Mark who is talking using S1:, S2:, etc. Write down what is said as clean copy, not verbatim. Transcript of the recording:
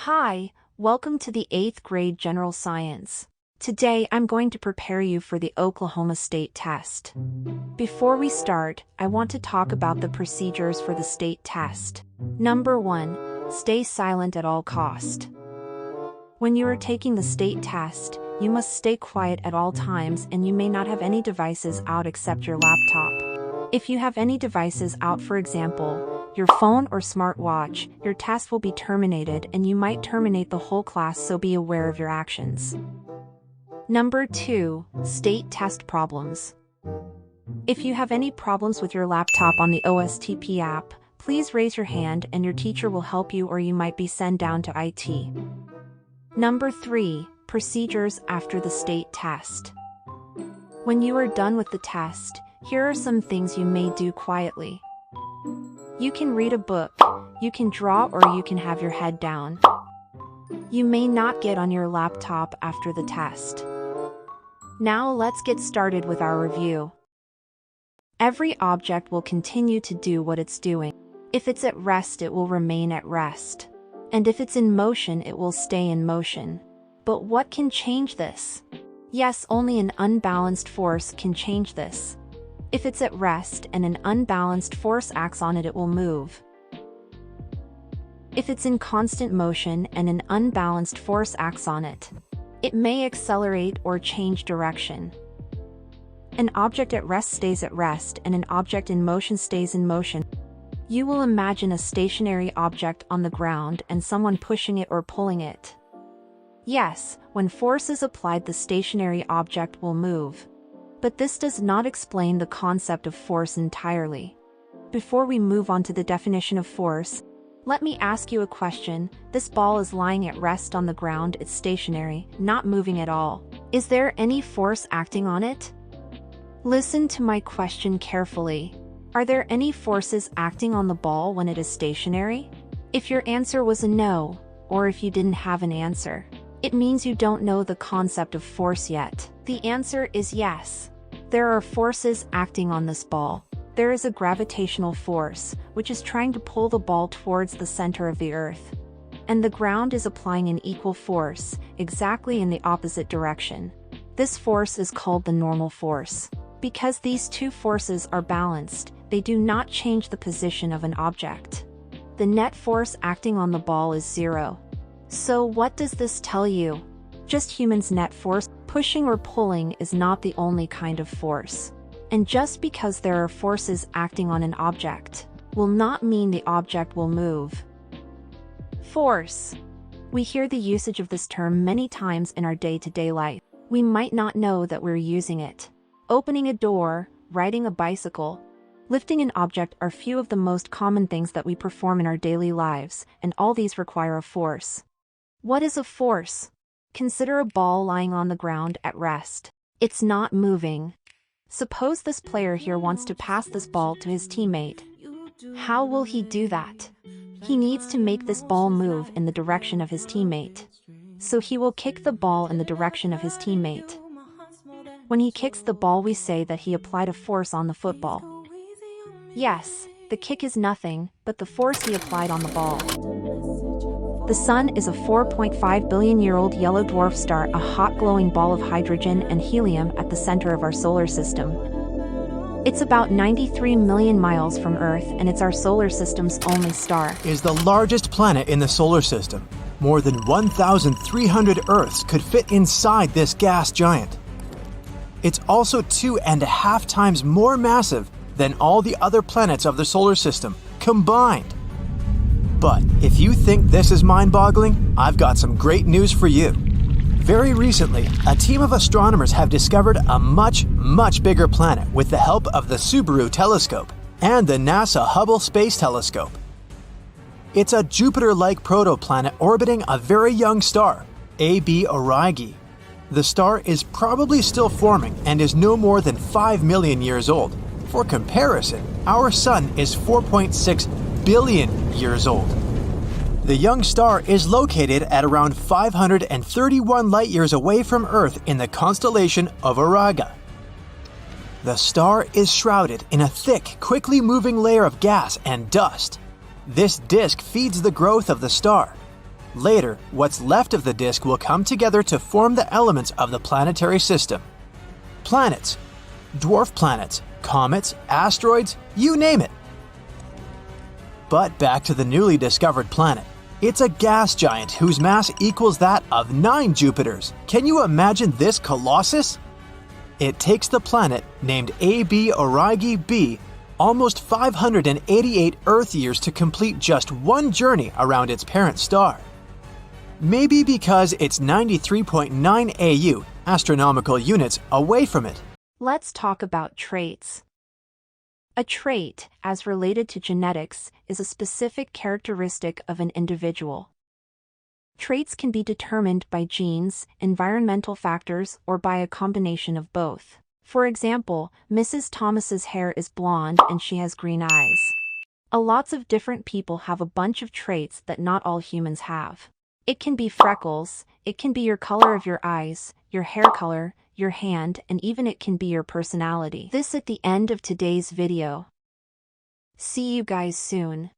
S1: Hi, welcome to the 8th grade General Science. Today I'm going to prepare you for the Oklahoma State test. Before we start, I want to talk about the procedures for the state test. Number 1, stay silent at all cost. When you are taking the state test, you must stay quiet at all times and you may not have any devices out except your laptop. If you have any devices out, for example, your phone or smartwatch, your test will be terminated and you might terminate the whole class, so be aware of your actions. Number 2, state test problems. If you have any problems with your laptop on the OSTP app, please raise your hand and your teacher will help you, or you might be sent down to IT. Number 3, procedures after the state test. When you are done with the test, here are some things you may do quietly. You can read a book, you can draw, or you can have your head down. You may not get on your laptop after the test. Now let's get started with our review. Every object will continue to do what it's doing. If it's at rest, it will remain at rest. And if it's in motion, it will stay in motion. But what can change this? Yes, only an unbalanced force can change this. If it's at rest and an unbalanced force acts on it, it will move. If it's in constant motion and an unbalanced force acts on it, it may accelerate or change direction. An object at rest stays at rest and an object in motion stays in motion. You will imagine a stationary object on the ground and someone pushing it or pulling it. Yes, when force is applied, the stationary object will move. But this does not explain the concept of force entirely. Before we move on to the definition of force, let me ask you a question. This ball is lying at rest on the ground, it's stationary, not moving at all. Is there any force acting on it? Listen to my question carefully. Are there any forces acting on the ball when it is stationary? If your answer was a no, or if you didn't have an answer, it means you don't know the concept of force yet. The answer is yes. There are forces acting on this ball. There is a gravitational force, which is trying to pull the ball towards the center of the earth. And the ground is applying an equal force, exactly in the opposite direction. This force is called the normal force. Because these two forces are balanced, they do not change the position of an object. The net force acting on the ball is 0. So what does this tell you? Just humans' net force. Pushing or pulling is not the only kind of force. And just because there are forces acting on an object, will not mean the object will move. Force. We hear the usage of this term many times in our day-to-day life. We might not know that we're using it. Opening a door, riding a bicycle, lifting an object are few of the most common things that we perform in our daily lives, and all these require a force. What is a force? Consider a ball lying on the ground at rest. It's not moving. Suppose this player here wants to pass this ball to his teammate. How will he do that? He needs to make this ball move in the direction of his teammate. So he will kick the ball in the direction of his teammate. When he kicks the ball, we say that he applied a force on the football. Yes, the kick is nothing but the force he applied on the ball. The Sun is a 4.5 billion-year-old yellow dwarf star, a hot glowing ball of hydrogen and helium at the center of our solar system. It's about 93 million miles from Earth, and it's our solar system's only star.
S2: Is the largest planet in the solar system. More than 1,300 Earths could fit inside this gas giant. It's also 2.5 times more massive than all the other planets of the solar system combined. But if you think this is mind-boggling, I've got some great news for you. Very recently, a team of astronomers have discovered a much bigger planet with the help of the Subaru telescope and the NASA Hubble Space Telescope. It's a Jupiter-like protoplanet orbiting a very young star, AB Aurigae. The star is probably still forming and is no more than 5 million years old. For comparison, our Sun is 4.6 billion years old. The young star is located at around 531 light-years away from Earth in the constellation of Auriga. The star is shrouded in a thick, quickly moving layer of gas and dust. This disk feeds the growth of the star. Later, what's left of the disk will come together to form the elements of the planetary system. Planets, dwarf planets, comets, asteroids, you name it. But back to the newly discovered planet. It's a gas giant whose mass equals that of 9 Jupiters. Can you imagine this colossus? It takes the planet, named AB Aurigae b, almost 588 Earth years to complete just one journey around its parent star. Maybe because it's 93.9 AU, astronomical units, away from it.
S1: Let's talk about traits. A trait, as related to genetics, is a specific characteristic of an individual. Traits can be determined by genes, environmental factors, or by a combination of both. For example, Mrs. Thomas's hair is blonde and she has green eyes. Lots of different people have a bunch of traits that not all humans have. It can be freckles, it can be your color of your eyes, your hair color, your hand, and even it can be your personality. This at the end of today's video. See you guys soon.